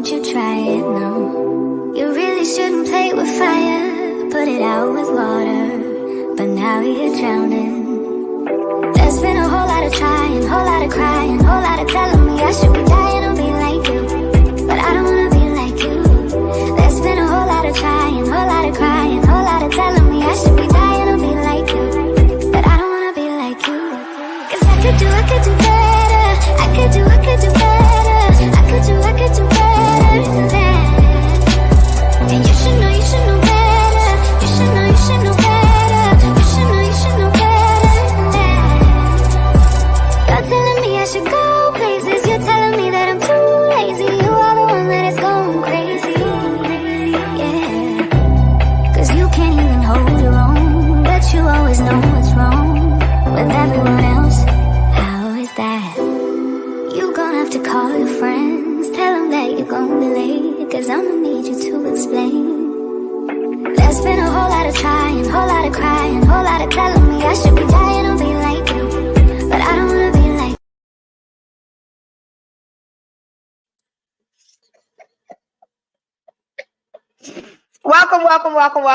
don't you try it, no. You really shouldn't play with fire, put it out with water, but now you're drowning. There's been a whole lot of trying, whole lot of crying, whole lot of telling me I should be dying or be like you, but I don't wanna be like you. There's been a whole lot of trying, whole lot of crying, whole lot of telling me I should be dying or be like you, but I don't wanna be like you. Cause I could do better, I could do better, I could do better than that. And you should know better, you should know better, you should know better than that. You're telling me I should go places, you're telling me that I'm too lazy, you are the one that is going crazy, yeah. Cause you can't even hold your own, but you always know what's wrong with everyone else. How is that? You gonna have to call your friends, tell them that you're gonna be late, cause I'ma need you to explain. There's been a whole lot of trying, whole lot of crying, whole lot of telling me I should be dying or be like you, but I don't wanna be like.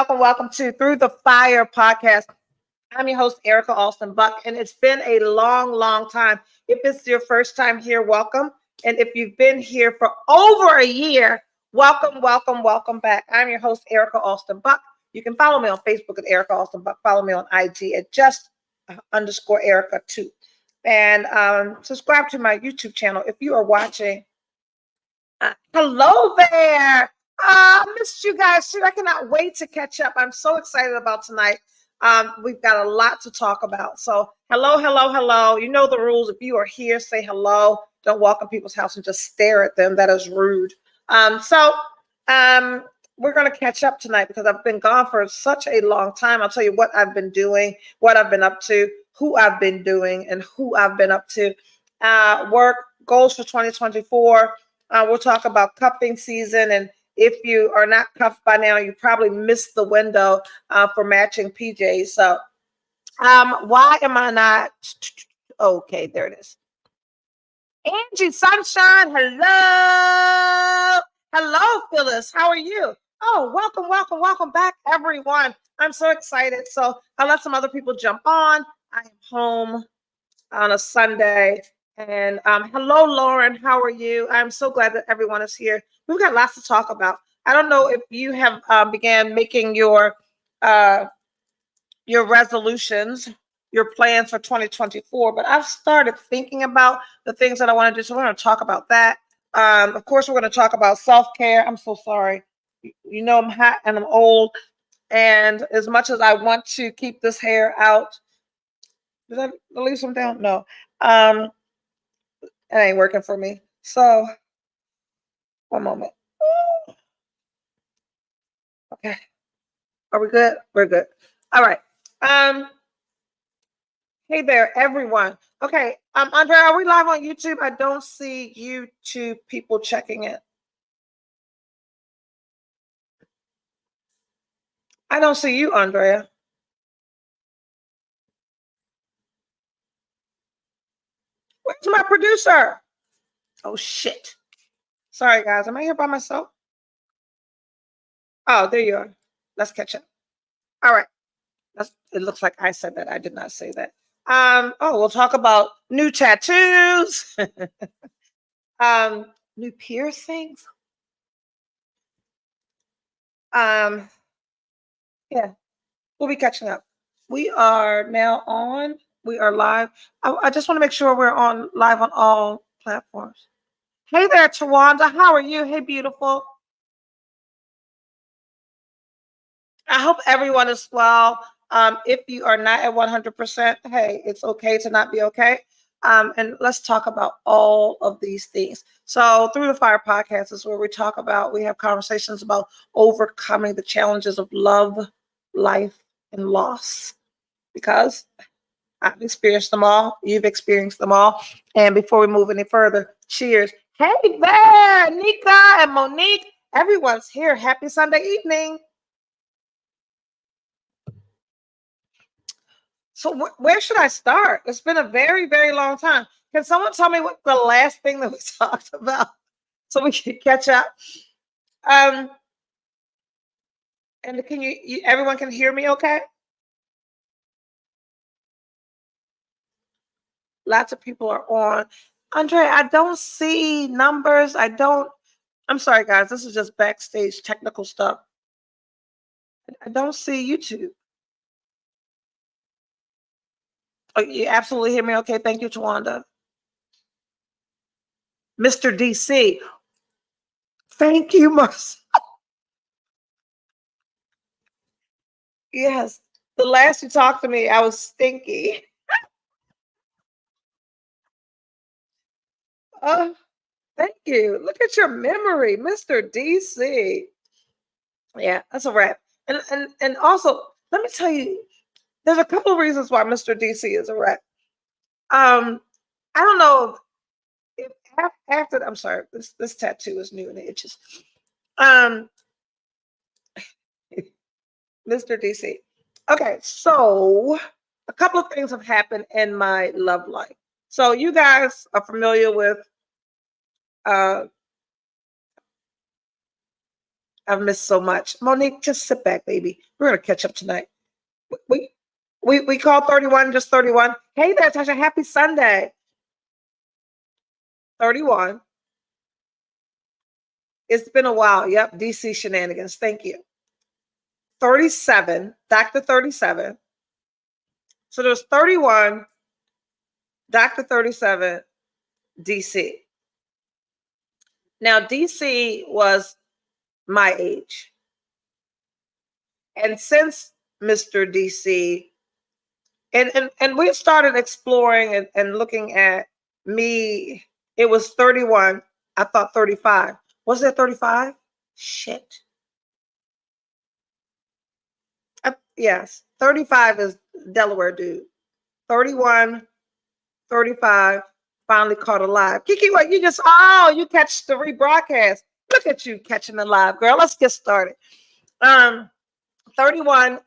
Welcome to Through the Fire podcast. I'm your host, Erica Alston Buck, and it's been a long time. If it's your first time here, welcome. And if you've been here for over a year, welcome back. I'm your host, Erica Alston Buck. You can follow me on Facebook at Erica Alston Buck. Follow me on IG at _Erica2. And subscribe to my YouTube channel if you are watching. Hello there. I missed you guys too. I cannot wait to catch up. I'm so excited about tonight. We've got a lot to talk about. So hello. You know the rules. If you are here, say hello. Don't walk in people's house and just stare at them. That is rude. We're going to catch up tonight because I've been gone for such a long time. I'll tell you what I've been doing, what I've been up to, who I've been doing, and who I've been up to. Work, goals for 2024. We'll talk about cuffing season, and if you are not cuffed by now, you probably missed the window for matching PJs. So why am I not? Okay, there it is. Angie Sunshine, hello, Phyllis. How are you? Oh, welcome back, everyone. I'm so excited. So I'll let some other people jump on. I am home on a Sunday. And hello, Lauren. How are you? I'm so glad that everyone is here. We've got lots to talk about. I don't know if you have began making your resolutions, your plans for 2024, but I've started thinking about the things that I want to do. So we're going to talk about that. Of course, we're going to talk about self-care. I'm so sorry. You know, I'm hot and I'm old. And as much as I want to keep this hair out, did I leave some down? No. It ain't working for me. So, one moment. Okay. Are we good? We're good. All right. Hey there, everyone. Okay. Andrea, are we live on YouTube? I don't see YouTube people checking it. I don't see you, Andrea. Where's my producer? Oh, shit. Sorry, guys. Am I here by myself? Oh, there you are. Let's catch up. All right. It looks like I said that. I did not say that. We'll talk about new tattoos, new piercings. Yeah, we'll be catching up. We are now on. We are live. I just want to make sure we're on live on all platforms. Hey there, Tawanda. How are you? Hey, beautiful. I hope everyone is well. If you are not at 100%, hey, it's okay to not be okay. And let's talk about all of these things. So Through the Fire podcast is where we have conversations about overcoming the challenges of love, life, and loss. Because I've experienced them all. You've experienced them all. And before we move any further, cheers. Hey there, Nika and Monique. Everyone's here. Happy Sunday evening. So where should I start? It's been a very long time. Can someone tell me what the last thing that we talked about? so we can catch up. And can everyone can hear me okay? Lots of people are on. Andre, I don't see numbers. I'm sorry, guys. This is just backstage technical stuff. I don't see YouTube. Oh, you absolutely hear me okay? Thank you, Tawanda. Mr. DC. Thank you, Marcel. Yes. The last you talked to me, I was stinky. Oh, thank you. Look at your memory, Mr. DC. Yeah, that's a wrap. And also, let me tell you, there's a couple of reasons why Mr. DC is a wrap. I don't know if after I'm sorry, this tattoo is new and it itches. Mr. DC. Okay, so a couple of things have happened in my love life. So you guys are familiar with I've missed so much. Monique, just sit back, baby. We're gonna catch up tonight. We call 31 just 31. Hey there, Tasha. Happy Sunday. 31. It's been a while. Yep, DC shenanigans. Thank you. 37, Dr. 37. So there's 31, Dr. 37, DC. Now, DC was my age. And since Mr. DC, and we started exploring and looking at me, it was 31. I thought 35. Was it 35? Shit. Yes, 35 is Delaware dude. 31, 35, finally caught alive. Kiki, what you you catch the rebroadcast. Look at you catching the live, girl. Let's get started. 31,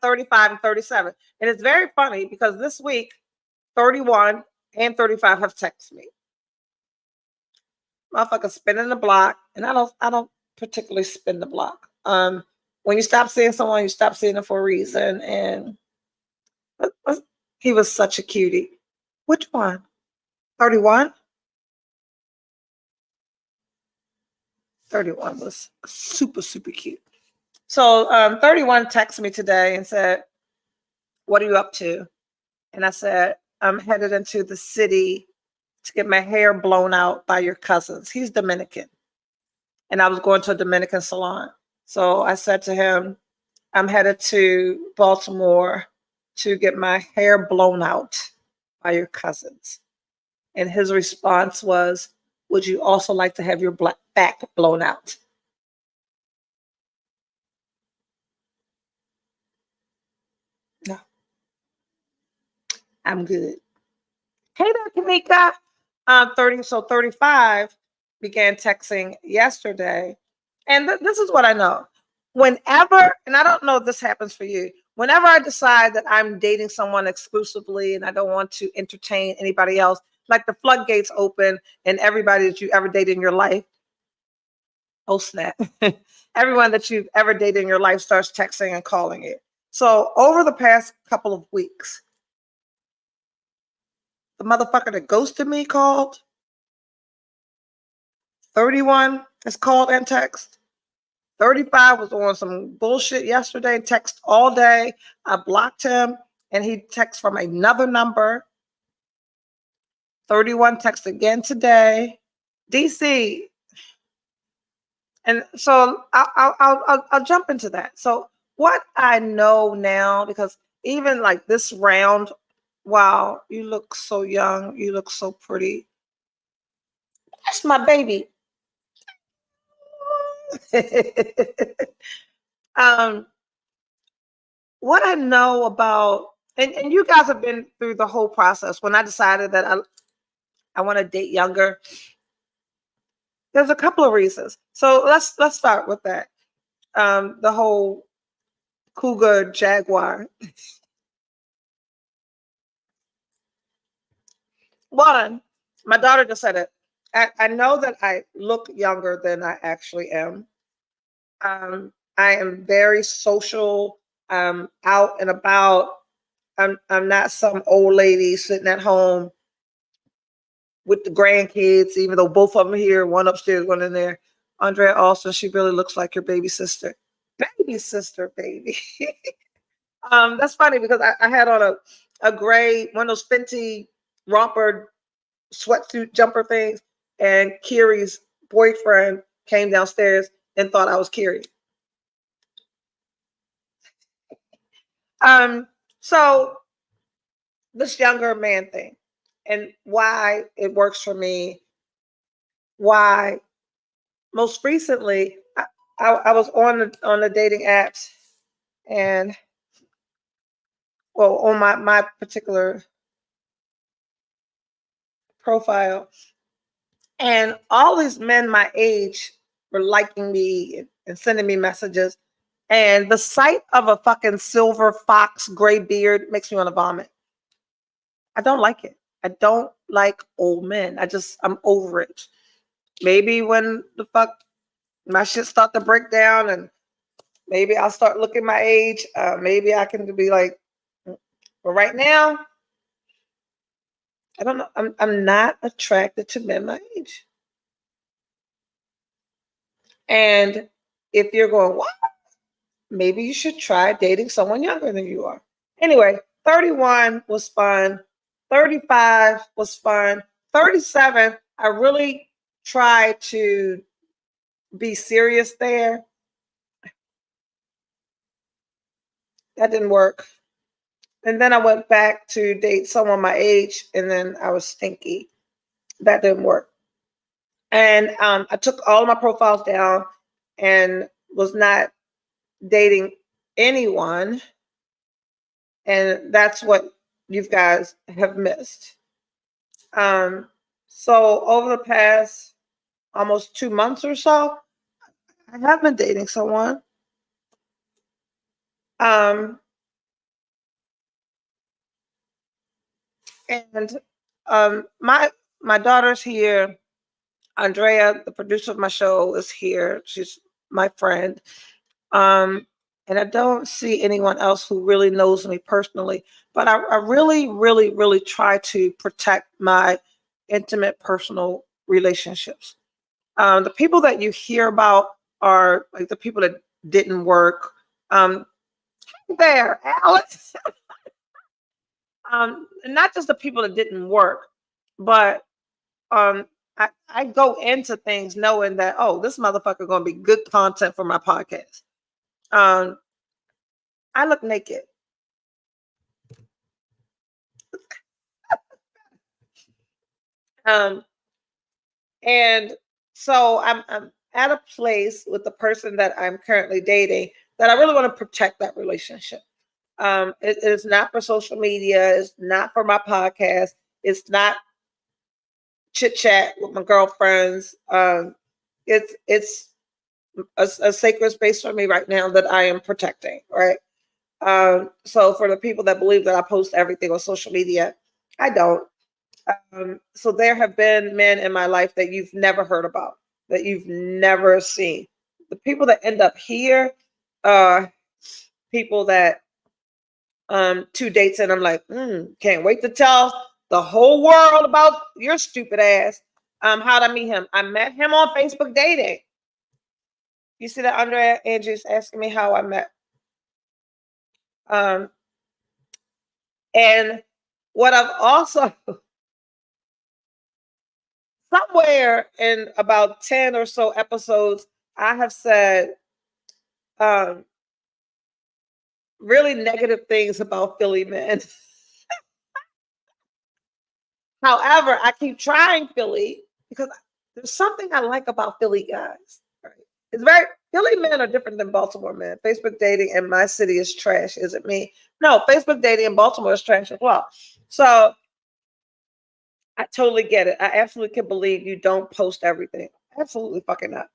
35, and 37. And it's very funny because this week, 31 and 35 have texted me. Motherfucker spinning the block. And I don't particularly spin the block. When you stop seeing someone, you stop seeing them for a reason. And he was such a cutie. Which one? 31? 31 was super, super cute. So 31 texted me today and said, what are you up to? And I said, I'm headed into the city to get my hair blown out by your cousins. He's Dominican. And I was going to a Dominican salon. So I said to him, I'm headed to Baltimore to get my hair blown out by your cousins. And his response was, would you also like to have your back blown out? No. I'm good. Hey there, Kamika. 35 began texting yesterday. And this is what I know. Whenever, and I don't know if this happens for you, whenever I decide that I'm dating someone exclusively and I don't want to entertain anybody else, like the floodgates open and everybody that you ever dated in your life, oh snap, everyone that you've ever dated in your life starts texting and calling it. So over the past couple of weeks, the motherfucker that ghosted me called. 31 has called and text. 35 was on some bullshit yesterday, text all day. I blocked him and he texts from another number. 31 text again today. DC. And so I'll jump into that. So what I know now, because even like this round, wow, you look so young, you look so pretty. That's my baby. What I know about, and you guys have been through the whole process. When I decided that I want to date younger, there's a couple of reasons. So let's start with that. The whole cougar jaguar. One, my daughter just said it. I know that I look younger than I actually am. I am very social, out and about. I'm not some old lady sitting at home with the grandkids, even though both of them here, one upstairs, one in there. Andrea Austin, she really looks like your baby sister. Baby sister, baby. That's funny because I had on a gray, one of those Fenty romper sweatsuit jumper things, and Kiri's boyfriend came downstairs and thought I was Kiri. So this younger man thing and why it works for me, why most recently I was on the dating apps and well on my particular profile, and all these men my age were liking me and sending me messages, and the sight of a fucking silver fox gray beard makes me want to vomit. I don't like it. I don't like old men. I'm over it. Maybe when the fuck my shit start to break down and maybe I'll start looking my age. Maybe I can be like, but right now, I don't know. I'm not attracted to men my age. And if you're going, what? Maybe you should try dating someone younger than you are. Anyway, 31 was fun. 35 was fun. 37, I really tried to be serious there. That didn't work. And then I went back to date someone my age, and then I was stinky. That didn't work. And I took all of my profiles down and was not dating anyone. And that's what you guys have missed. So over the past almost 2 months or so, I have been dating someone. And my daughter's here. Andrea, the producer of my show, is here. She's my friend. And I don't see anyone else who really knows me personally, but I really, really, really try to protect my intimate personal relationships. The people that you hear about are like the people that didn't work. There, Alex. Not just the people that didn't work, but I go into things knowing that, oh, this motherfucker gonna be good content for my podcast. I look naked. And so I'm at a place with the person that I'm currently dating that I really want to protect that relationship. It is not for social media. It's not for my podcast. It's not chit chat with my girlfriends. It's a sacred space for me right now that I am protecting. Right. So for the people that believe that I post everything on social media, I don't. So there have been men in my life that you've never heard about, that you've never seen. The people that end up here are people that 2 dates and I'm like, can't wait to tell the whole world about your stupid ass. How'd I meet him? I met him on Facebook dating. You see that Andrea Andrews asking me how I met. And what I've also somewhere in about 10 or so episodes, I have said really negative things about Philly men. However, I keep trying Philly because there's something I like about Philly guys. Right? It's very Philly men are different than Baltimore men. Facebook dating in my city is trash. Is it me? No, Facebook dating in Baltimore is trash as well. So I totally get it. I absolutely can believe you don't post everything. Absolutely fucking not.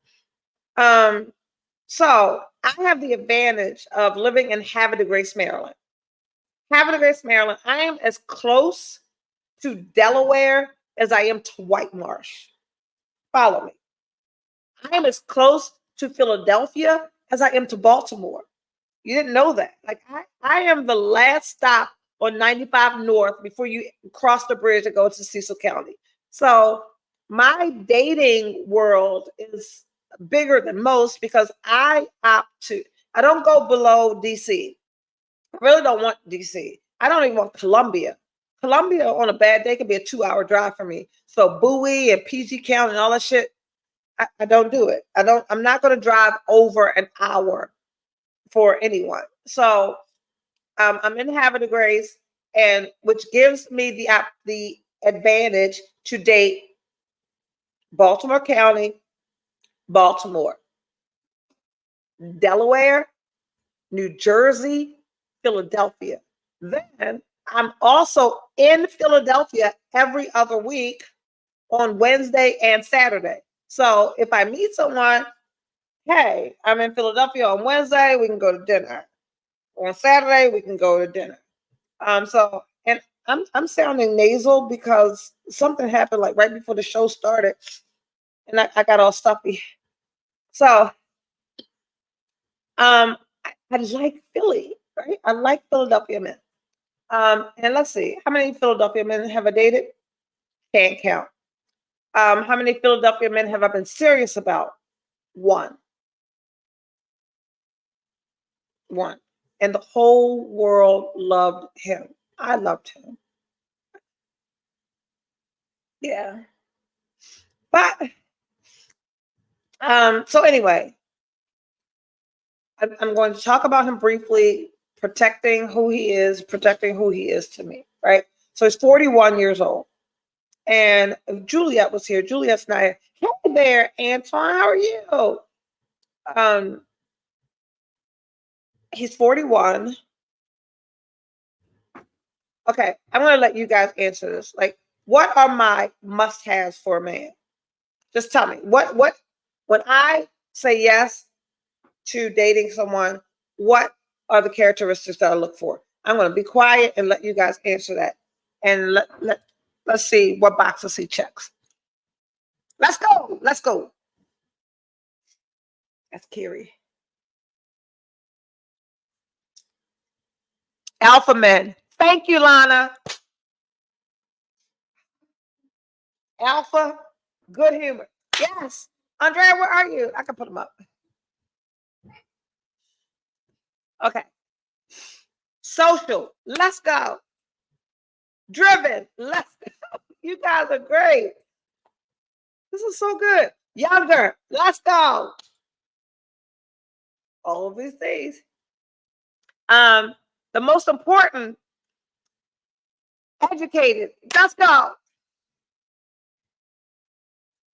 So I have the advantage of living in Havre de Grace, Maryland. Havre de Grace, Maryland. I am as close to Delaware as I am to White Marsh. Follow me. I am as close to Philadelphia as I am to Baltimore. You didn't know that. Like I am the last stop on 95 North before you cross the bridge and go to Cecil County. So my dating world is bigger than most because I don't go below DC. I really don't want DC. I don't even want Columbia. Columbia on a bad day could be a 2-hour drive for me. So Bowie and PG County and all that shit, I don't do it. I'm not going to drive over an hour for anyone. So I'm in Havre de Grace, and which gives me the advantage to date Baltimore County, Baltimore, Delaware, New Jersey, Philadelphia. Then I'm also in Philadelphia every other week on Wednesday and Saturday. So if I meet someone, hey, I'm in Philadelphia on Wednesday, we can go to dinner. On Saturday, we can go to dinner. And I'm sounding nasal because something happened like right before the show started, and I got all stuffy. So I like Philly, right? I like Philadelphia men. And let's see, how many Philadelphia men have I dated? Can't count. How many Philadelphia men have I been serious about? One. And the whole world loved him. I loved him. Yeah. But so anyway, I'm going to talk about him briefly, protecting who he is to me, right? So he's 41 years old. And if Juliet was here, Juliet's not here. Hey there, Antoine, how are you? He's 41. Okay, I'm going to let you guys answer this. Like, what are my must-haves for a man? Just tell me. What when I say yes to dating someone, what are the characteristics that I look for? I'm going to be quiet and let you guys answer that. And let's see what boxes he checks. Let's go. Let's go. That's Kiri. Alpha men. Thank you, Lana. Alpha, good humor. Yes. Andrea, where are you? I can put them up. Okay. Social. Let's go. Driven. Let's go. You guys are great. This is so good. Younger. Let's go. All of these things. The most important, educated. Let's go.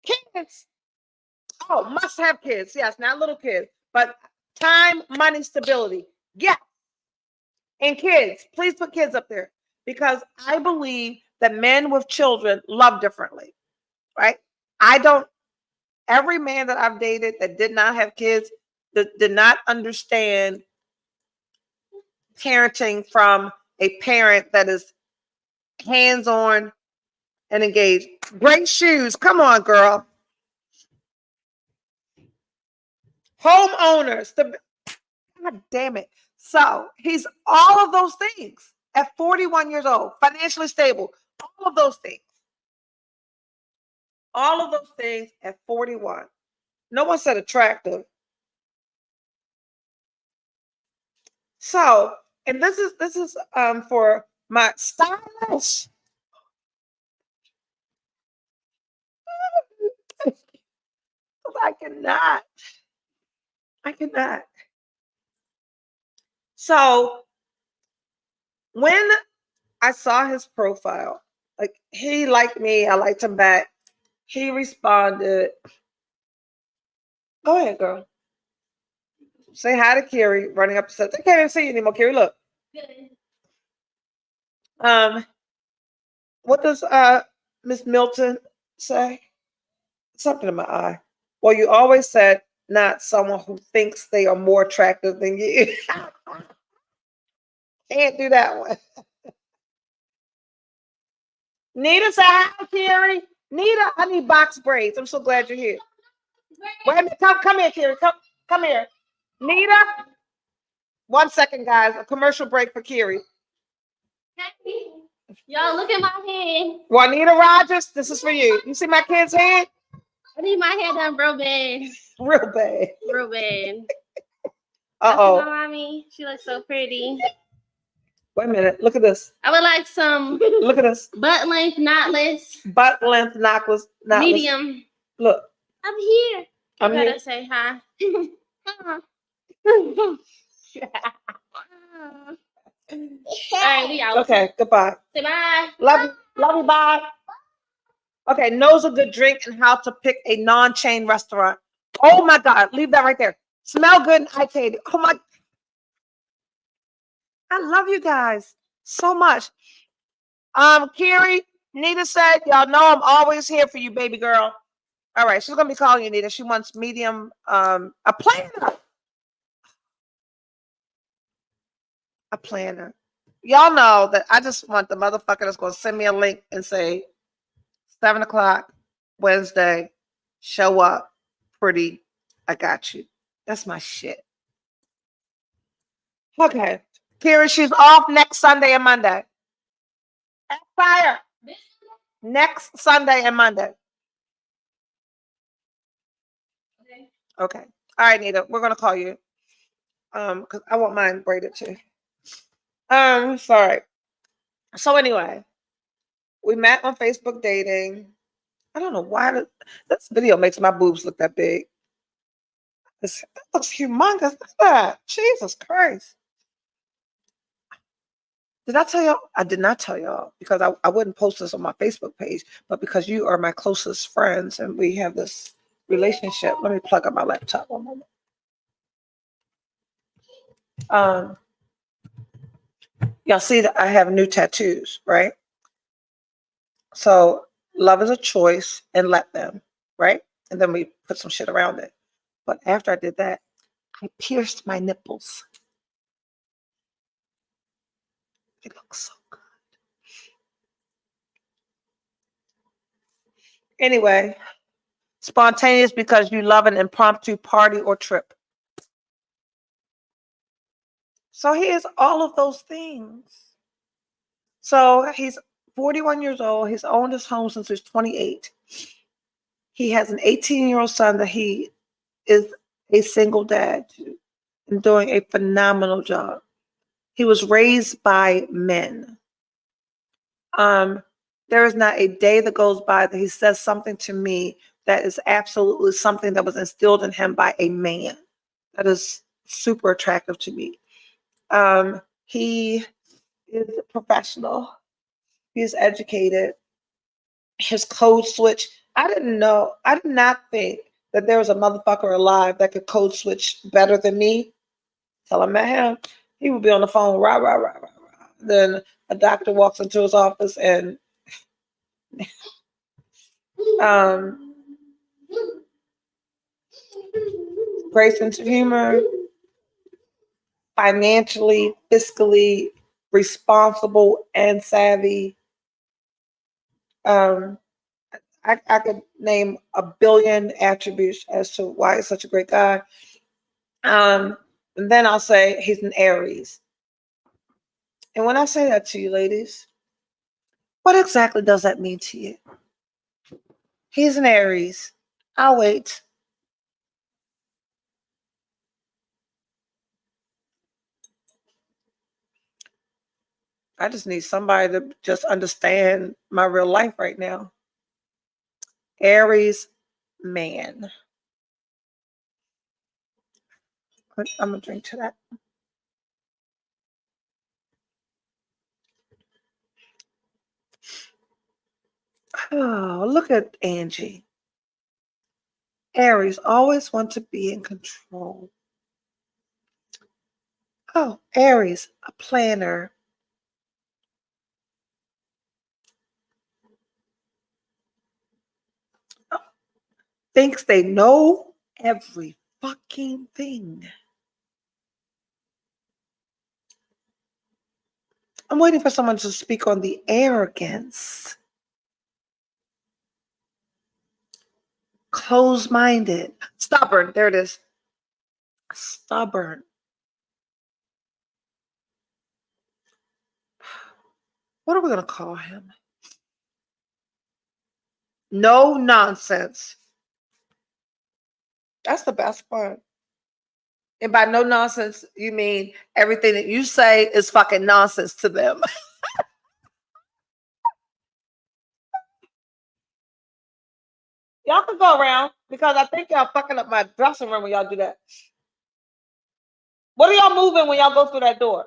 Kids. Oh, must have kids. Yes, not little kids, but time, money, stability. Yeah. And kids. Please put kids up there because I believe that men with children love differently, right? Every man that I've dated that did not have kids did not understand parenting from a parent that is hands-on and engaged. Great shoes. Come on, girl. Homeowners. God damn it. So he's all of those things at 41 years old, financially stable, all of those things. All of those things at 41. No one said attractive. So, and this is for my stylish. I cannot. So when I saw his profile, like he liked me, I liked him back. He responded. Go ahead, girl. Say hi to Kiri running up the steps. I can't even see you anymore, Kiri. Look. What does Miss Milton say? Something in my eye. Well, you always said not someone who thinks they are more attractive than you. Can't do that one. Nita, say hi, Kiri. Nita, I need box braids. I'm so glad you're here. Wait a minute. Come here, Kiri. Come here. Nita, 1 second, guys. A commercial break for Kiri. Y'all, look at my head. Juanita Rogers, this is for you. You see my kid's head? I need my hair done real bad. Real bad. Real bad. Uh-oh. My mommy, she looks so pretty. Wait a minute. Look at this. I would like some Look at this. butt length, knotless, Butt length, knotless. medium. Look. I'm here. I'm You here. gotta say hi. All right, we out. Okay, goodbye. Say bye. Love you. Love you, bye. Okay, knows a good drink and how to pick a non-chain restaurant. Oh my God, leave that right there. Smell good and eye candy. Oh my, I love you guys so much. Kiri, Nita said, y'all know I'm always here for you, baby girl. All right, she's gonna be calling you, Nita. She wants medium, a planner. A planner. Y'all know that I just want the motherfucker that's gonna send me a link and say 7 o'clock Wednesday, show up, pretty, I got you. That's my shit. Okay. Kira, she's off next Sunday and Monday. Fire. Next Sunday and Monday. Okay. All right, Nita, we're gonna call you. Because I want mine braided too. Sorry. So anyway, we met on Facebook dating. I don't know why this video makes my boobs look that big. That looks humongous. Look at that. Jesus Christ. Did I tell y'all? I did not tell y'all because I wouldn't post this on my Facebook page, but because you are my closest friends and we have this relationship. Let me plug up my laptop one moment. Y'all see that I have new tattoos, right? So love is a choice and let them, right? And then we put some shit around it. But after I did that, I pierced my nipples. It looks so good. Anyway, spontaneous because you love an impromptu party or trip. So he is all of those things. So he's 41 years old. He's owned his home since he was 28. He has an 18-year-old son that he is a single dad to and doing a phenomenal job. He was raised by men. There is not a day that goes by that he says something to me that is absolutely something that was instilled in him by a man. That is super attractive to me. He is a professional. He is educated. His code switch. I did not think that there was a motherfucker alive that could code switch better than me. Till I met him, he would be on the phone, rah, rah, rah, rah, rah. Then a doctor walks into his office and great sense of humor, financially, fiscally responsible and savvy. I could name a billion attributes as to why he's such a great guy. And then I'll say he's an Aries. And when I say that to you, ladies, what exactly does that mean to you? He's an Aries. I'll wait. I just need somebody to just understand my real life right now. Aries man. I'm going to drink to that. Oh, look at Angie. Aries always want to be in control. Oh, Aries, a planner. Oh, thinks they know every fucking thing. I'm waiting for someone to speak on the arrogance. closed-minded, stubborn. There it is. Stubborn. What are we going to call him? No nonsense. That's the best part. And by no nonsense, you mean everything that you say is fucking nonsense to them. Y'all can go around because I think y'all fucking up my dressing room when y'all do that. What are y'all moving when y'all go through that door?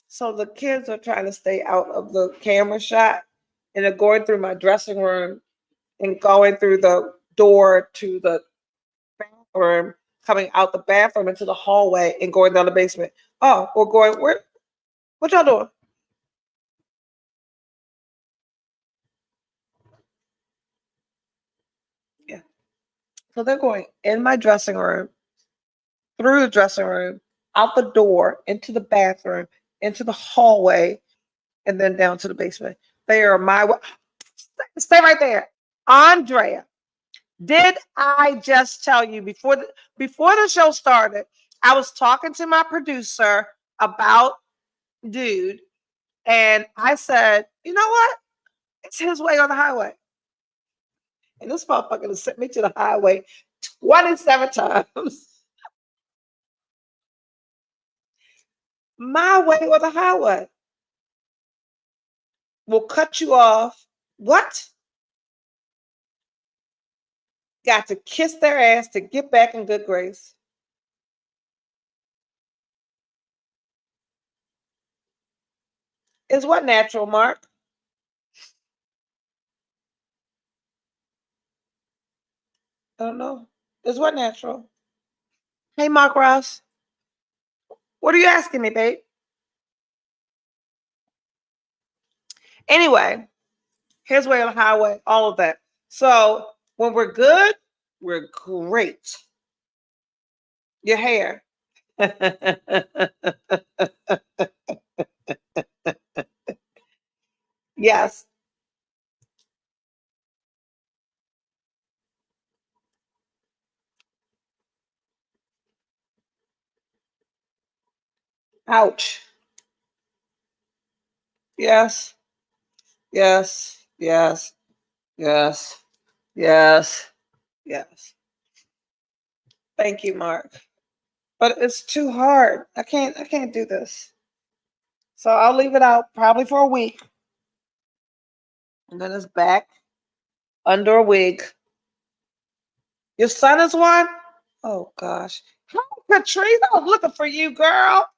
So the kids are trying to stay out of the camera shot, and they're going through my dressing room and going through the door to the bathroom, coming out the bathroom into the hallway and going down the basement. Oh, we're going where? What y'all doing? Yeah. So they're going in my dressing room, through the dressing room, out the door, into the bathroom, into the hallway, and then down to the basement. They are my stay right there. Andrea, did I just tell you before the show started, I was talking to my producer about dude, and I said, you know what? It's his way or the highway. And this motherfucker has sent me to the highway 27 times. My way or the highway. Will cut you off. What? Got to kiss their ass to get back in good grace. Is what natural, Mark? I don't know. Is what natural? Hey, Mark Ross. What are you asking me, babe? Anyway, here's way on the highway, all of that. So when we're good, we're great. Your hair. Yes. Ouch. Yes. Yes. Yes. Yes. Yes. Yes. Thank you, Mark. But it's too hard. I can't do this. So I'll leave it out probably for a week. And then it's back under a wig. Your son is one? Oh gosh. Hi, Patrice. I was looking for you, girl.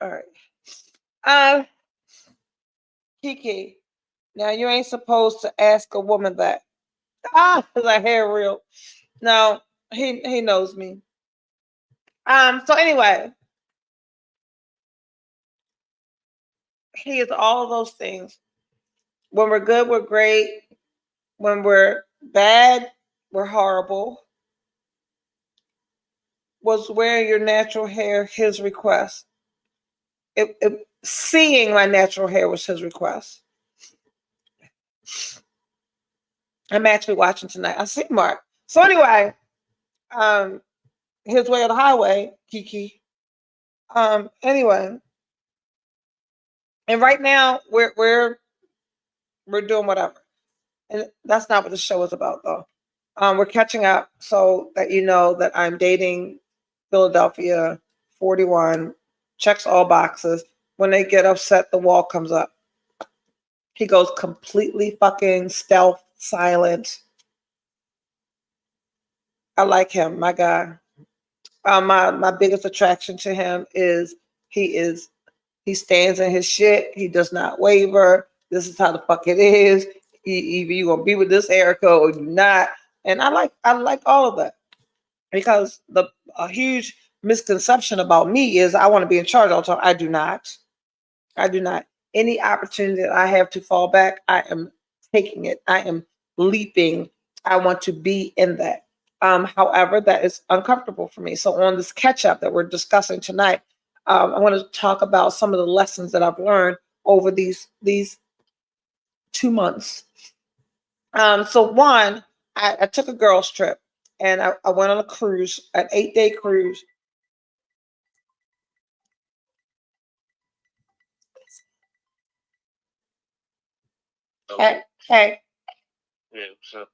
All right. Kiki. Now you ain't supposed to ask a woman that. Is her hair real? No, he knows me. So anyway, he is all of those things. When we're good, we're great. When we're bad, we're horrible. Was wearing your natural hair his request? Seeing my natural hair was his request. I'm actually watching tonight. I see Mark. So anyway, his way or the highway, Kiki. Anyway, and right now we're doing whatever, and that's not what the show is about, though. We're catching up so that you know that I'm dating Philadelphia 41, checks all boxes. When they get upset, the wall comes up. He goes completely fucking stealth, silent. I like him, my guy. My biggest attraction to him is he stands in his shit. He does not waver. This is how the fuck it is. Either you gonna be with this Erica or you're not. And I like all of that, because a huge misconception about me is I want to be in charge all the time. I do not. I do not. Any opportunity that I have to fall back, I am taking it. I am leaping. I want to be in that. However, that is uncomfortable for me. So on this catch up that we're discussing tonight, I want to talk about some of the lessons that I've learned over these 2 months. So one, I took a girls trip and I went on a cruise, an 8-day cruise. Hey, Yeah, so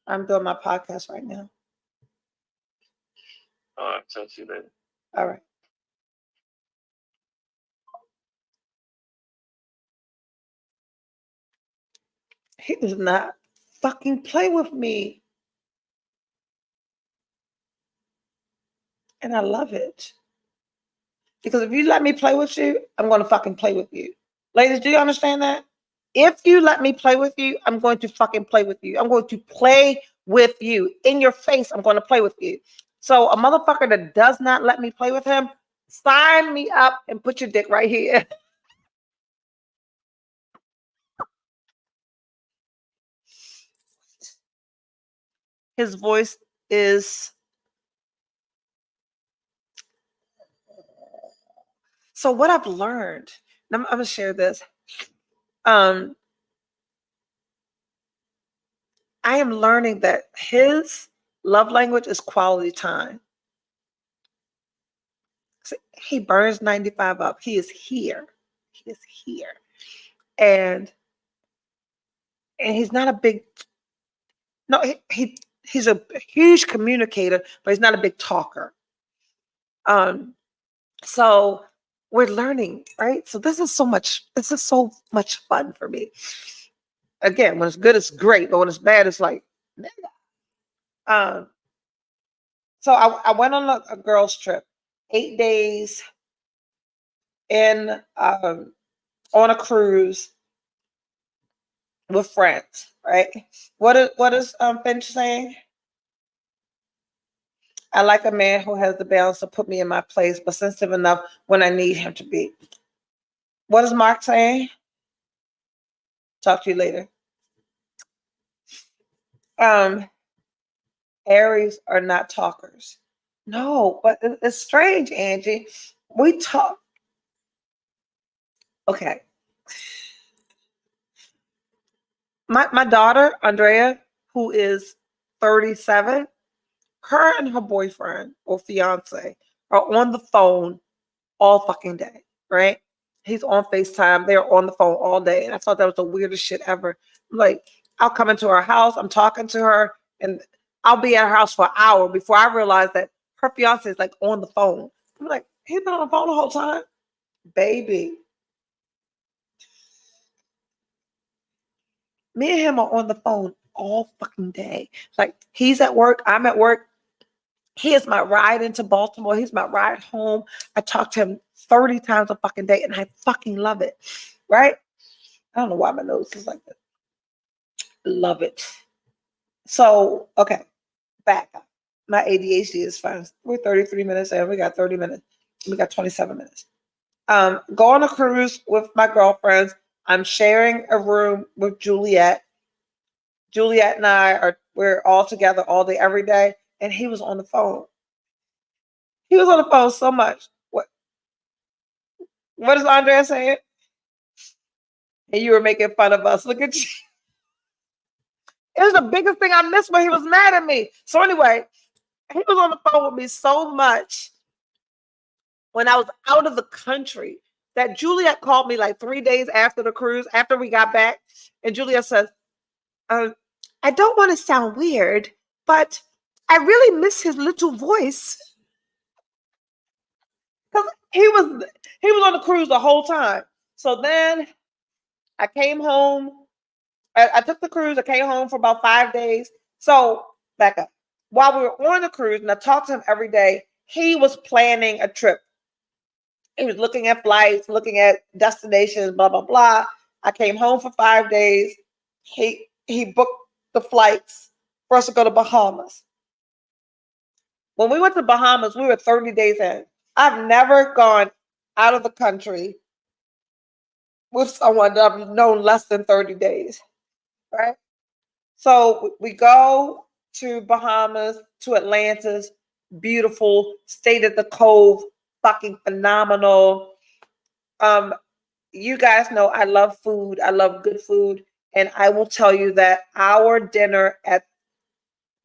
I'm doing my podcast right now. I'll talk to you later. All right. He does not fucking play with me. And I love it. Because if you let me play with you, I'm going to fucking play with you. Ladies, do you understand that? If you let me play with you, I'm going to fucking play with you. I'm going to play with you. In your face, I'm going to play with you. So a motherfucker that does not let me play with him, sign me up and put your dick right here. His voice is... So what I've learned, and I'm going to share this. I am learning that his love language is quality time. He burns 95 up. He is here. He is here. And he's not a big... No, he's a huge communicator, but he's not a big talker. So we're learning, right? So this is so much fun for me. Again, when it's good, it's great, but when it's bad, it's like, so I went on a girls trip, 8 days in on a cruise with friends, right? What is Finch saying? I like a man who has the balance to put me in my place, but sensitive enough when I need him to be. What is Mark saying? Talk to you later. Aries are not talkers. No, but it's strange, Angie. We talk. Okay. My daughter, Andrea, who is 37, her and her boyfriend or fiance are on the phone all fucking day, right? He's on FaceTime. They're on the phone all day. And I thought that was the weirdest shit ever. Like, I'll come into her house, I'm talking to her, and I'll be at her house for an hour before I realize that her fiance is like on the phone. I'm like, he's been on the phone the whole time? Baby. Me and him are on the phone all fucking day. Like, he's at work, I'm at work. He is my ride into Baltimore. He's my ride home. I talk to him 30 times a fucking day, and I fucking love it, right? I don't know why my nose is like that. Love it. So, okay, back up. My ADHD is fine. We're 33 minutes in. We got 30 minutes. We got 27 minutes. Go on a cruise with my girlfriends. I'm sharing a room with Juliet. Juliet and we're all together all day, every day. And he was on the phone. He was on the phone so much. What is Andrea saying? And you were making fun of us. Look at you. It was the biggest thing I missed when he was mad at me. So anyway, he was on the phone with me so much when I was out of the country that Juliet called me like 3 days after the cruise, after we got back. And Juliet says, I don't want to sound weird, but I really miss his little voice. Because he was on the cruise the whole time. So then I came home. I took the cruise. I came home for about 5 days. So back up. While we were on the cruise, and I talked to him every day, he was planning a trip. He was looking at flights, looking at destinations, blah, blah, blah. I came home for 5 days. He booked the flights for us to go to Bahamas. When we went to Bahamas, we were 30 days in. I've never gone out of the country with someone that I've known less than 30 days, right? So we go to Bahamas, to Atlantis, beautiful, stayed at the Cove fucking phenomenal. You guys know I love food. I love good food. And I will tell you that our dinner at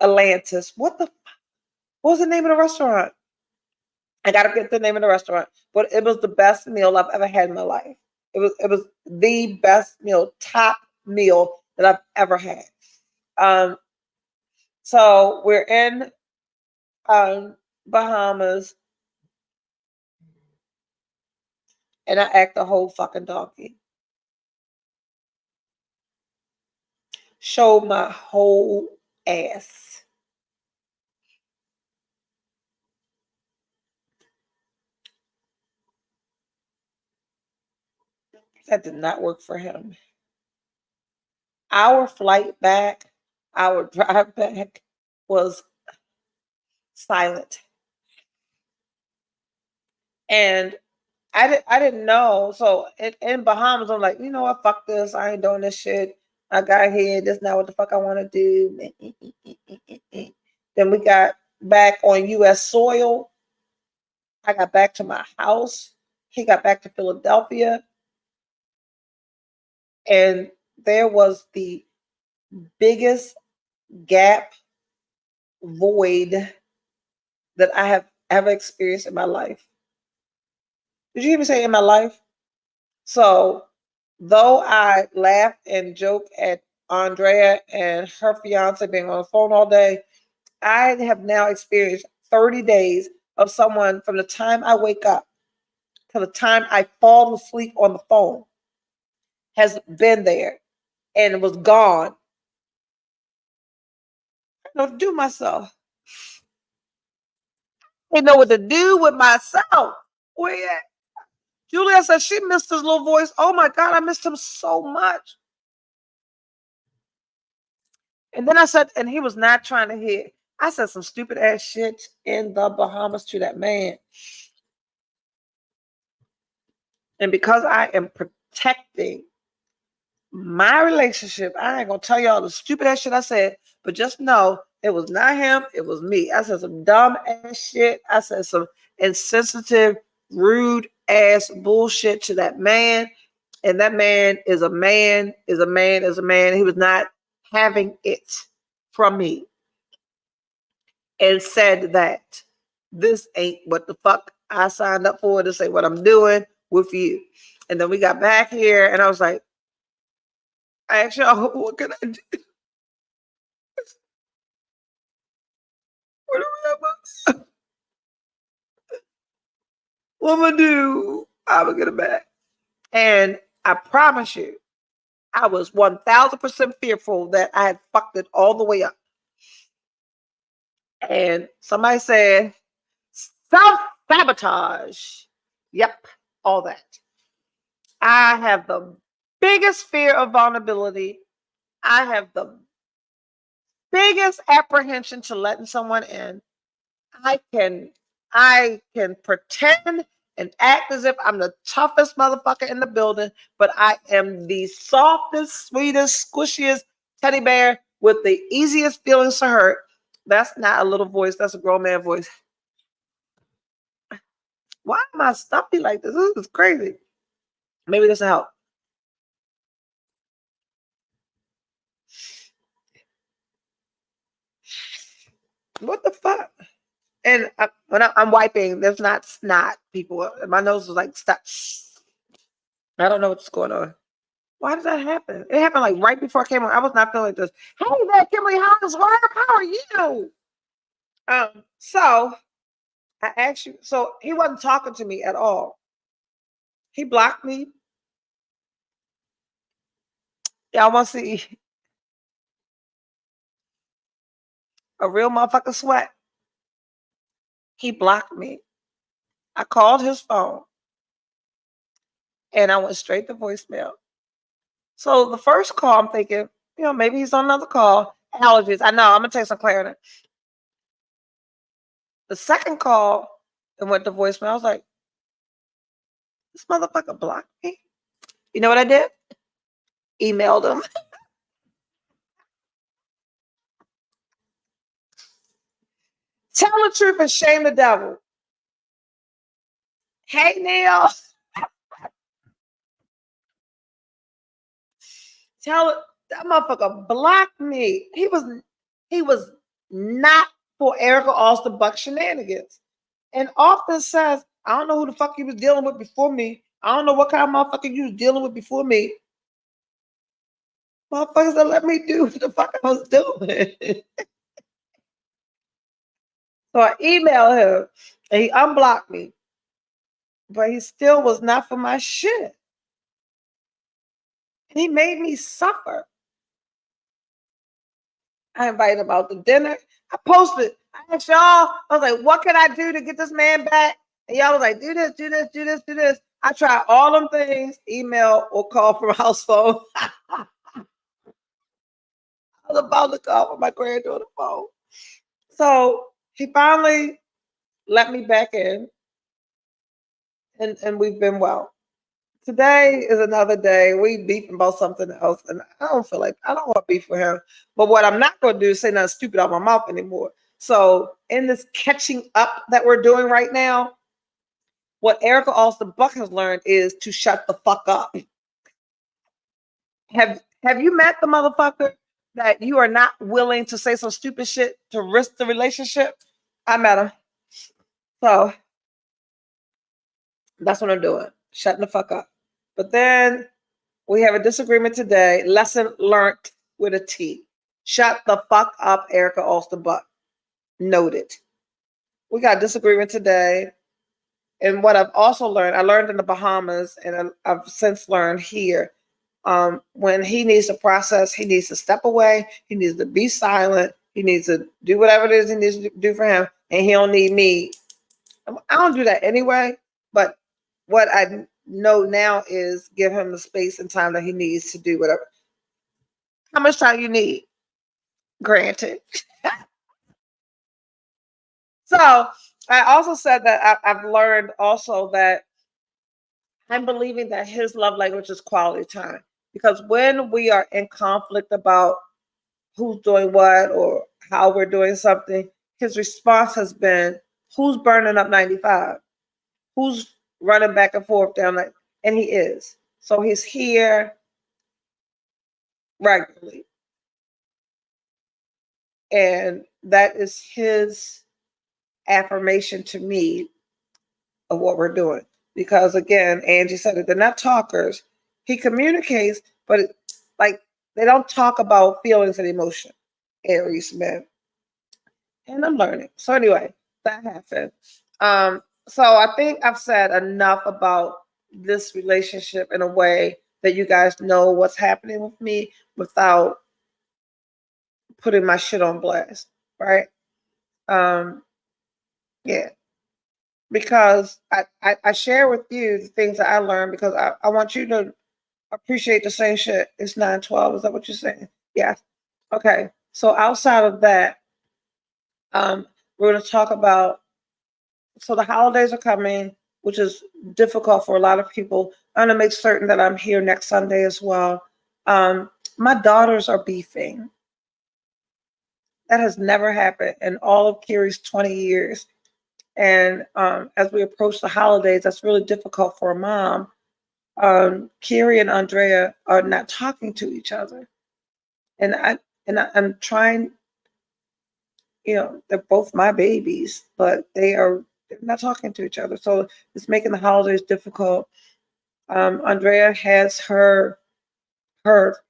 Atlantis, what was the name of the restaurant? I gotta get the name of the restaurant, but it was the best meal I've ever had in my life. It was the best meal, top meal that I've ever had. Um, so we're in Bahamas, and I act a whole fucking donkey. Showed my whole ass. That did not work for him. Our flight back, our drive back was silent. And I didn't know. So in Bahamas, I'm like, you know what, fuck this. I ain't doing this shit. I got here. This is not what the fuck I want to do. Then we got back on US soil. I got back to my house. He got back to Philadelphia. And there was the biggest gap void that I have ever experienced in my life. Did you hear me say in my life? So, though I laugh and joke at Andrea and her fiance being on the phone all day, I have now experienced 30 days of someone from the time I wake up to the time I fall asleep on the phone has been there and was gone. I don't know what to do with myself. I didn't know what to do with myself. Where you at? Julia said she missed his little voice. Oh my God, I missed him so much. And then I said, and he was not trying to hear. I said some stupid ass shit in the Bahamas to that man. And because I am protecting my relationship, I ain't gonna tell y'all the stupid ass shit I said, but just know it was not him, it was me. I said some dumb ass shit. I said some insensitive, rude ass bullshit to that man. And that man is a man, is a man, is a man. He was not having it from me. And said that this ain't what the fuck I signed up for. This ain't what I'm doing with you. And then we got back here and I was like, I asked y'all, what can I do? What am I do? I'm gonna get it back. And I promise you, I was 1000% fearful that I had fucked it all the way up. And somebody said, self-sabotage. Yep, all that. I have the biggest fear of vulnerability. I have the biggest apprehension to letting someone in. I can pretend and act as if I'm the toughest motherfucker in the building, but I am the softest, sweetest, squishiest teddy bear with the easiest feelings to hurt. That's not a little voice, that's a grown man voice. Why am I stuffy like this? This is crazy. Maybe this will help. What the fuck? And when I'm wiping, there's not snot, people. My nose was like, stop. I don't know what's going on. Why did that happen? It happened like right before I came on. I was not feeling this. Hey there, Kimberly Hines. How are you? So I asked you. So he wasn't talking to me at all. He blocked me. Y'all want to see a real motherfucker sweat? He blocked me. I called his phone and I went straight to voicemail. So the first call, I'm thinking, maybe he's on another call. Allergies. I know. I'm gonna take some Claritin. The second call, it went to voicemail. I was like, this motherfucker blocked me. You know what I did? Emailed him. Tell the truth and shame the devil. Hey, Neil. Tell that motherfucker blocked me. He was not for Erica Austin Buck shenanigans. And often says, I don't know who the fuck you was dealing with before me. I don't know what kind of motherfucker you was dealing with before me. Motherfuckers that let me do what the fuck I was doing. So I emailed him and he unblocked me. But he still was not for my shit. And he made me suffer. I invited him out to dinner. I posted. I asked y'all, I was like, what can I do to get this man back? And y'all was like, do this, do this, do this, do this. I tried all them things, email or call from a house phone. I was about to call from my granddaughter's phone. So he finally let me back in, and we've been well. Today is another day. We beefing about something else, and I don't want to beef with him. But what I'm not going to do is say nothing stupid out my mouth anymore. So in this catching up that we're doing right now, what Erica Austin Buck has learned is to shut the fuck up. Have you met the motherfucker that you are not willing to say some stupid shit to risk the relationship? I met him. So that's what I'm doing. Shutting the fuck up. But then we have a disagreement today. Lesson learned with a T. Shut the fuck up, Erica Austin Buck. Noted. We got a disagreement today. And what I've also learned, I learned in the Bahamas, and I've since learned here, when he needs to process, he needs to step away. He needs to be silent. He needs to do whatever it is he needs to do for him. And he don't need me. I don't do that anyway. But what I know now is give him the space and time that he needs to do whatever. How much time you need? Granted. So I also said that I've learned also that I'm believing that his love language is quality time. Because when we are in conflict about who's doing what or how we're doing something, his response has been, who's burning up 95? Who's running back and forth down that? And he is. So he's here regularly. And that is his affirmation to me of what we're doing. Because again, Angie said it, they're not talkers. He communicates, but they don't talk about feelings and emotion. Aries men. And I'm learning. So anyway, that happened. So I think I've said enough about this relationship in a way that you guys know what's happening with me without putting my shit on blast, right? Yeah. Because I share with you the things that I learned because I want you to appreciate the same shit. It's 9/12. Is that what you're saying? Yeah. Okay. So outside of that, we're going to talk about, so the holidays are coming, which is difficult for a lot of people. I'm going to make certain that I'm here next Sunday as well. My daughters are beefing. That has never happened in all of Kiri's 20 years. And as we approach the holidays, that's really difficult for a mom. Kiri and Andrea are not talking to each other. And I'm trying, they're both my babies, but they're not talking to each other. So it's making the holidays difficult. Andrea has her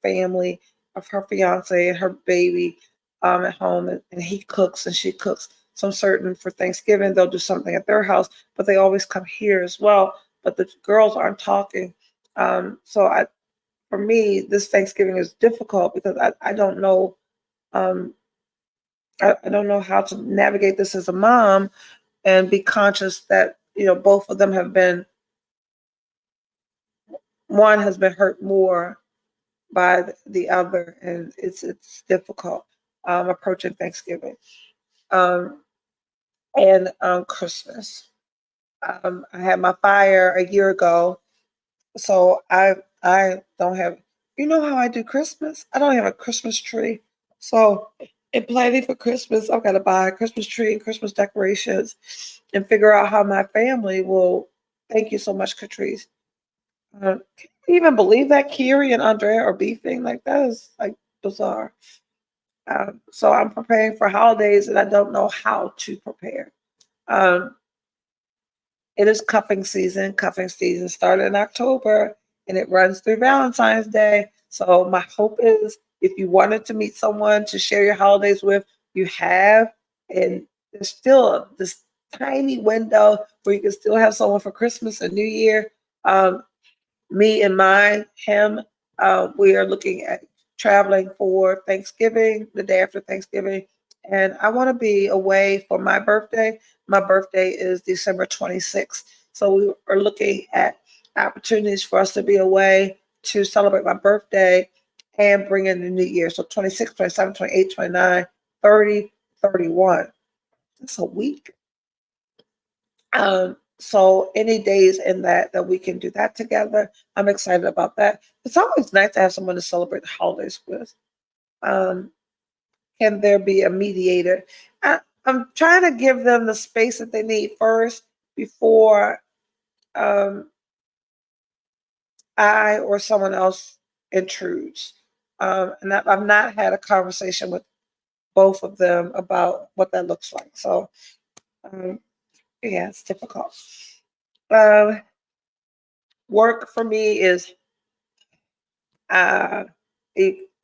family of her fiance and her baby at home, and he cooks and she cooks. So I'm certain for Thanksgiving they'll do something at their house, but they always come here as well. But the girls aren't talking. So for me, this Thanksgiving is difficult because I don't know. I don't know how to navigate this as a mom and be conscious that both of them have been. One has been hurt more by the other, and it's difficult approaching Thanksgiving and Christmas. I had my fire a year ago, so I don't have. You know how I do Christmas? I don't have a Christmas tree, so in planning for Christmas, I've got to buy a Christmas tree and Christmas decorations, and figure out how my family will Thank you so much, Catrice. Can you even believe that Kiri and Andrea are beefing? Like that is like bizarre. So I'm preparing for holidays and I don't know how to prepare. Um, it is cuffing season. Cuffing season started in October and it runs through Valentine's Day. So my hope is if you wanted to meet someone to share your holidays with, you have, and there's still this tiny window where you can still have someone for Christmas and New Year. Um, Me and him, we are looking at traveling for Thanksgiving, the day after Thanksgiving. And I want to be away for my birthday. My birthday is December 26th. So we are looking at opportunities for us to be away to celebrate my birthday and bring in the new year. So 26, 27, 28, 29, 30, 31. That's a week. So any days in that we can do that together, I'm excited about that. It's always nice to have someone to celebrate the holidays with. Um, can there be a mediator? I'm trying to give them the space that they need first before I or someone else intrudes. And I've not had a conversation with both of them about what that looks like. So yeah, it's difficult. Work for me is uh,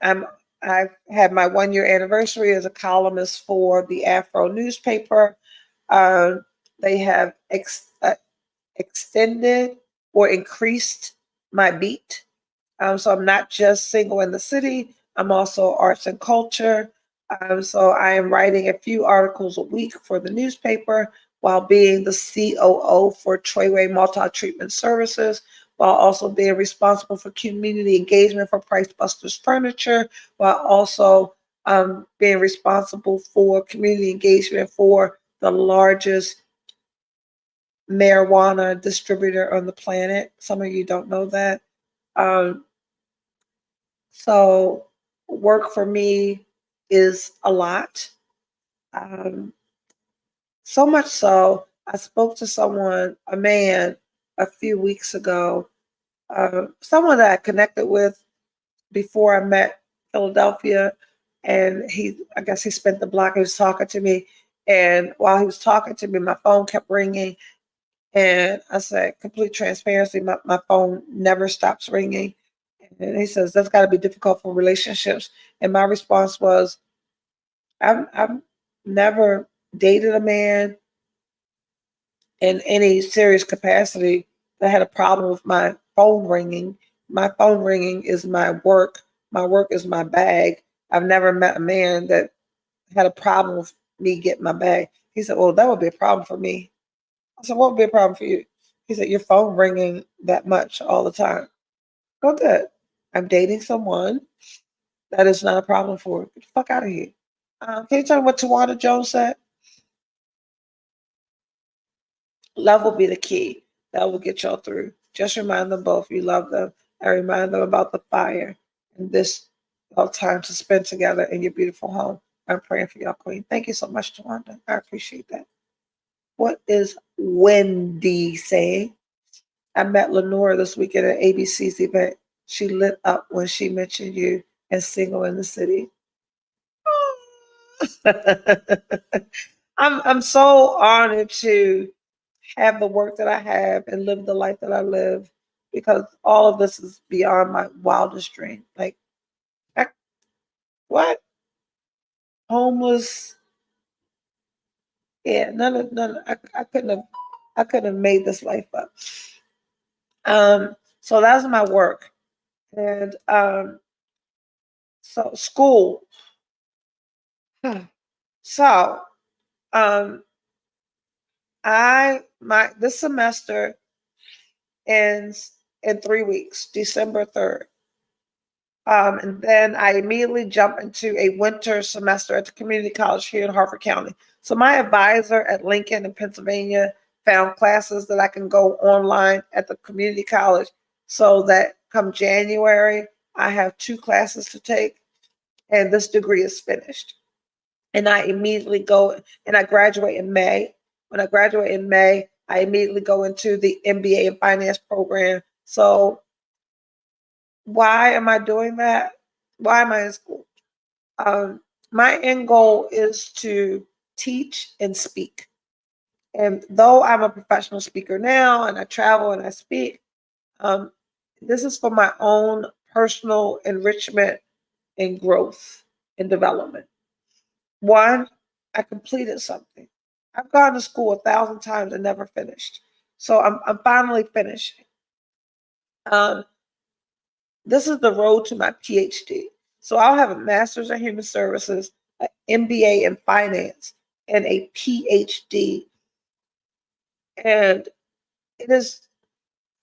I've had my 1 year anniversary as a columnist for the Afro newspaper. They have extended or increased my beat. So I'm not just single in the city. I'm also arts and culture. So I am writing a few articles a week for the newspaper while being the COO for Treyway Multi-Treatment Services, while also being responsible for community engagement for Price Busters Furniture, while also being responsible for community engagement for the largest marijuana distributor on the planet. Some of you don't know that. So work for me is a lot. So much so, I spoke to someone, a man, a few weeks ago, someone that I connected with before I met Philadelphia, and I guess he spent the block. He was talking to me, and while he was talking to me, my phone kept ringing, and I said, complete transparency, my phone never stops ringing. And he says, that's got to be difficult for relationships. And my response was, I've never dated a man in any serious capacity that had a problem with my phone ringing. My phone ringing is my work. My work is my bag. I've never met a man that had a problem with me getting my bag. He said, well, that would be a problem for me. I said, what would be a problem for you? He said, your phone ringing that much all the time. Go good. I'm dating someone that is not a problem for. Get the fuck out of here. Can you tell me what Tawanda Jones said? Love will be the key. That will get y'all through. Just remind them both you love them and remind them about the fire and this all time to spend together in your beautiful home. I'm praying for y'all, Queen. Thank you so much, Tawanda. I appreciate that. What is Wendy saying? I met Lenora this weekend at ABC's event. She lit up when she mentioned you and Single in the City. I'm so honored to have the work that I have and live the life that I live because all of this is beyond my wildest dream. Like, what? Homeless? Yeah, none. I couldn't have made this life up. So that's my work, and so school. So, this semester ends in 3 weeks, December 3rd. And then I immediately jump into a winter semester at the community college here in Harford County. So my advisor at Lincoln in Pennsylvania found classes that I can go online at the community college so that come January, I have 2 classes to take and this degree is finished. And I immediately go and I graduate in May. When I graduate in May, I immediately go into the MBA in finance program. So why am I doing that? Why am I in school? My end goal is to teach and speak. And though I'm a professional speaker now and I travel and I speak, this is for my own personal enrichment and growth and development. One, I completed something. I've gone to school 1,000 times and never finished. So I'm finally finishing. This is the road to my PhD. So I'll have a master's in human services, an MBA in finance, and a PhD. And it is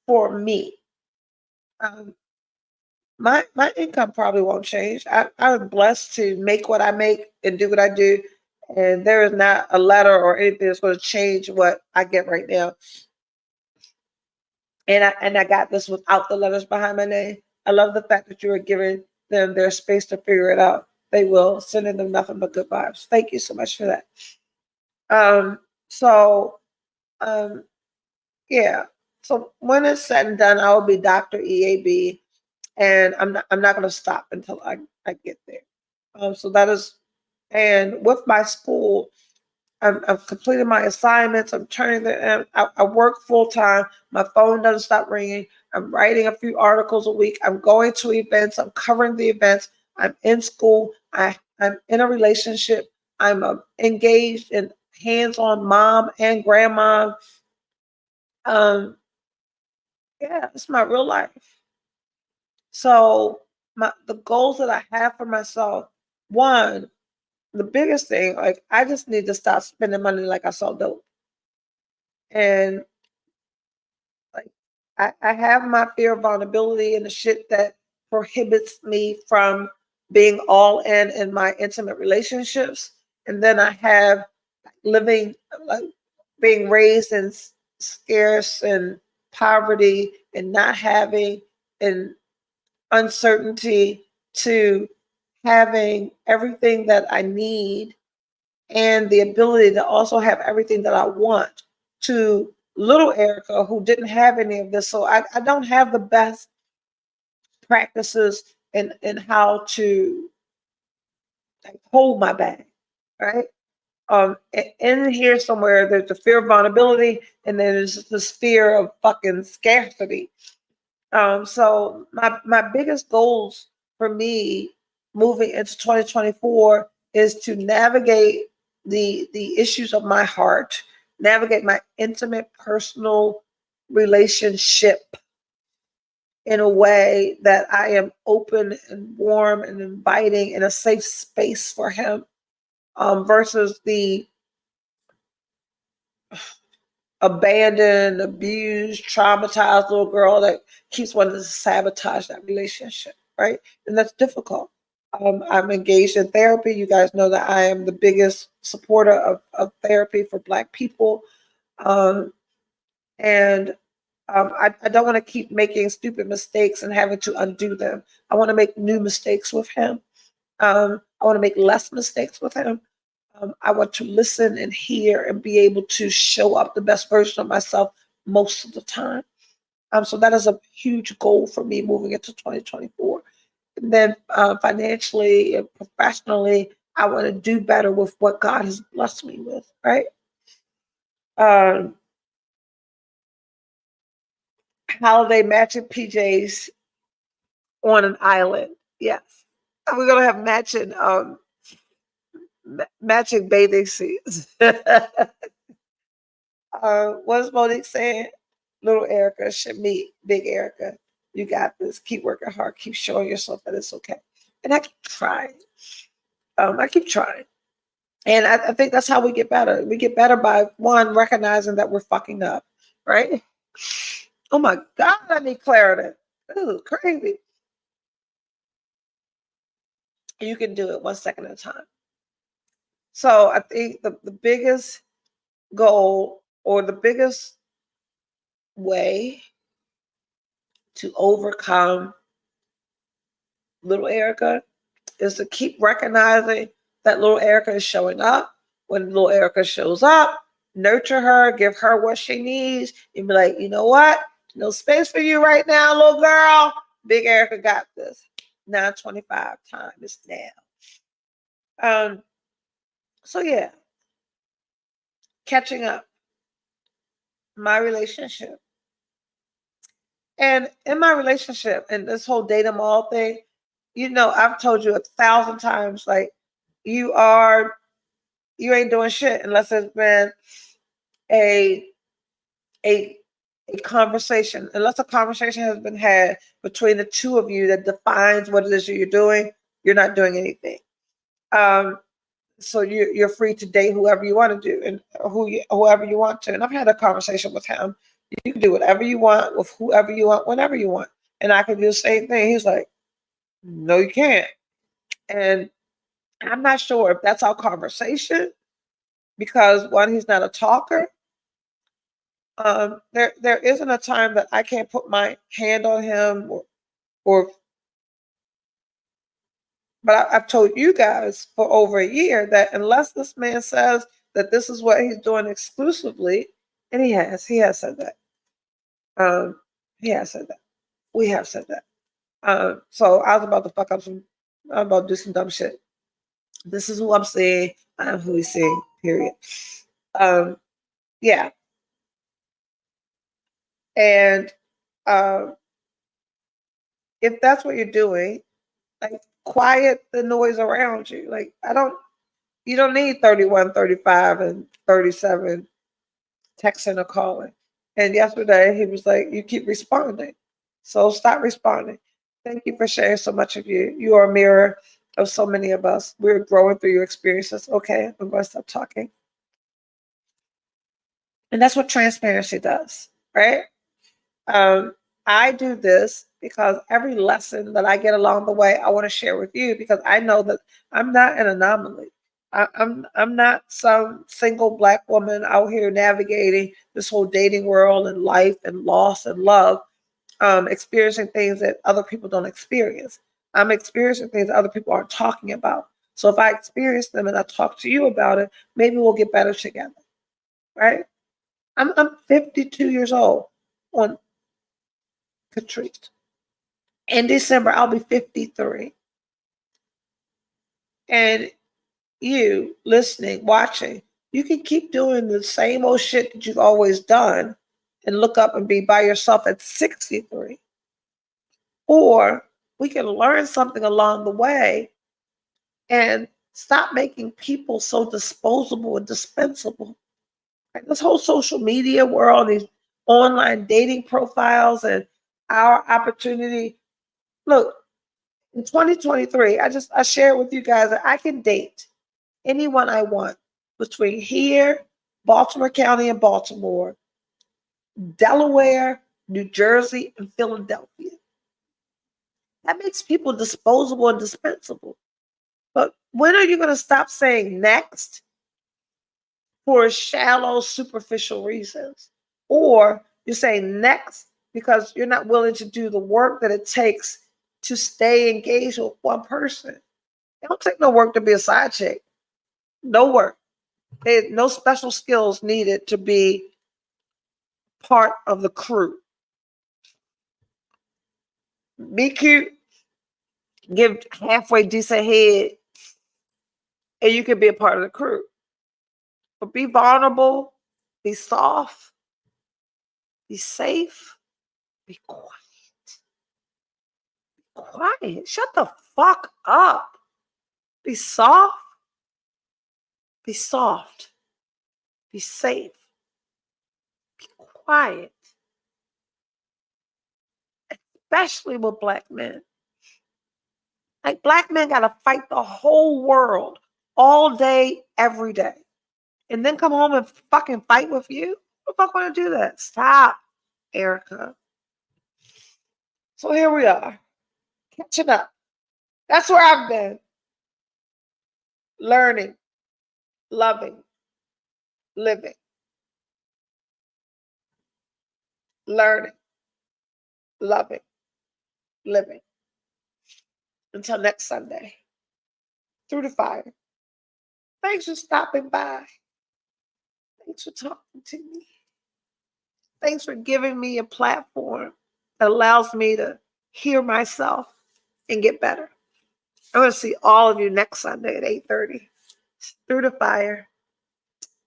for me. My income probably won't change. I'm blessed to make what I make and do what I do. And there is not a letter or anything that's going to change what I get right now. And I got this without the letters behind my name. I love the fact that you are giving them their space to figure it out. They will, sending them nothing but good vibes. Thank you so much for that. Yeah. So when it's said and done, I will be Dr. EAB, and I'm not going to stop until I get there. So that is, and with my school, I've completed my assignments. I'm turning them. I work full time. My phone doesn't stop ringing. I'm writing a few articles a week. I'm going to events. I'm covering the events. I'm in school. I'm in a relationship. I'm engaged in hands-on mom and grandma. Yeah, it's my real life. So the goals that I have for myself, one, the biggest thing, like I just need to stop spending money like I saw dope. And like I have my fear of vulnerability and the shit that prohibits me from being all in my intimate relationships. And then I have living, like being raised in scarce and poverty and not having and uncertainty to having everything that I need and the ability to also have everything that I want, to little Erica who didn't have any of this. So I don't have the best practices in how to like, hold my bag, right? In here somewhere, there's the fear of vulnerability, and then there's this fear of fucking scarcity. So my biggest goals for me moving into 2024 is to navigate the issues of my heart, navigate my intimate personal relationship in a way that I am open and warm and inviting in a safe space for him, versus the abandoned, abused, traumatized little girl that keeps wanting to sabotage that relationship, right? And that's difficult. I'm engaged in therapy. You guys know that I am the biggest supporter of therapy for Black people. I don't want to keep making stupid mistakes and having to undo them. I want to make new mistakes with him. I want to make less mistakes with him. I want to listen and hear and be able to show up the best version of myself most of the time. So that is a huge goal for me moving into 2024. And then financially and professionally, I want to do better with what God has blessed me with, right? Holiday matching PJs on an island. Yes. We're going to have matching bathing suits. What is Monique saying? Little Erica should meet Big Erica. You got this. Keep working hard. Keep showing yourself that it's okay. And I keep trying. I keep trying. And I think that's how we get better. We get better by, one, recognizing that we're fucking up, right? Oh my God, I need Claritin. Ooh, crazy. You can do it 1 second at a time. So I think the biggest goal or the biggest way to overcome little Erica is to keep recognizing that little Erica is showing up. When little Erica shows up, nurture her, give her what she needs, and be like, you know what? No space for you right now, little girl. Big Erica got this. 9:25 time is now. So yeah, catching up. My relationship. And in my relationship and this whole date them all thing, you know, I've told you 1,000 times, like, you ain't doing shit unless there's been a a a conversation, unless a conversation has been had between the two of you that defines what it is that you're doing, you're not doing anything. So you're free to date whoever you want to do and whoever you want to. And I've had a conversation with him. You can do whatever you want with whoever you want, whenever you want. And I can do the same thing. He's like, no, you can't. And I'm not sure if that's our conversation because one, he's not a talker. There isn't a time that I can't put my hand on him or but I've told you guys for over a year that unless this man says that this is what he's doing exclusively, and he has said that. He has said that. We have said that. So I was about to fuck up I'm about to do some dumb shit. This is who I'm seeing. I am who he's seeing, period. Yeah. And if that's what you're doing, like, quiet the noise around you. Like, you don't need 31, 35, and 37 texting or calling. And yesterday he was like, you keep responding. So stop responding. Thank you for sharing so much of you. You are a mirror of so many of us. We're growing through your experiences. Okay, I'm going to stop talking. And that's what transparency does, right? I do this because every lesson that I get along the way, I want to share with you because I know that I'm not an anomaly. I'm not some single Black woman out here navigating this whole dating world and life and loss and love, experiencing things that other people don't experience. I'm experiencing things that other people aren't talking about. So if I experience them and I talk to you about it, maybe we'll get better together, right? I'm 52 years old on Catrice. In December, I'll be 53. And you listening, watching, you can keep doing the same old shit that you've always done and look up and be by yourself at 63. Or we can learn something along the way and stop making people so disposable and dispensable. Like this whole social media world, these online dating profiles, and our opportunity. Look, in 2023, I shared with you guys that I can date anyone I want between here, Baltimore County and Baltimore, Delaware, New Jersey, and Philadelphia. That makes people disposable and dispensable. But when are you going to stop saying next for shallow, superficial reasons? Or you're saying next because you're not willing to do the work that it takes to stay engaged with one person. It don't take no work to be a side chick. No work. No special skills needed to be part of the crew. Be cute, give halfway decent head, and you can be a part of the crew. But be vulnerable, be soft, be safe, be quiet. Be quiet. Shut the fuck up. Be soft, be soft, be safe, be quiet. Especially with Black men. Like Black men gotta fight the whole world all day, every day. And then come home and fucking fight with you? Who the fuck wanna do that? Stop, Erica. So here we are, catching up. That's where I've been. Learning, loving, living. Learning, loving, living. Until next Sunday. Through the fire. Thanks for stopping by. Thanks for talking to me. Thanks for giving me a platform that allows me to hear myself and get better. I'm going to see all of you next Sunday at 8:30. Through the fire.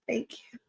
Thank you.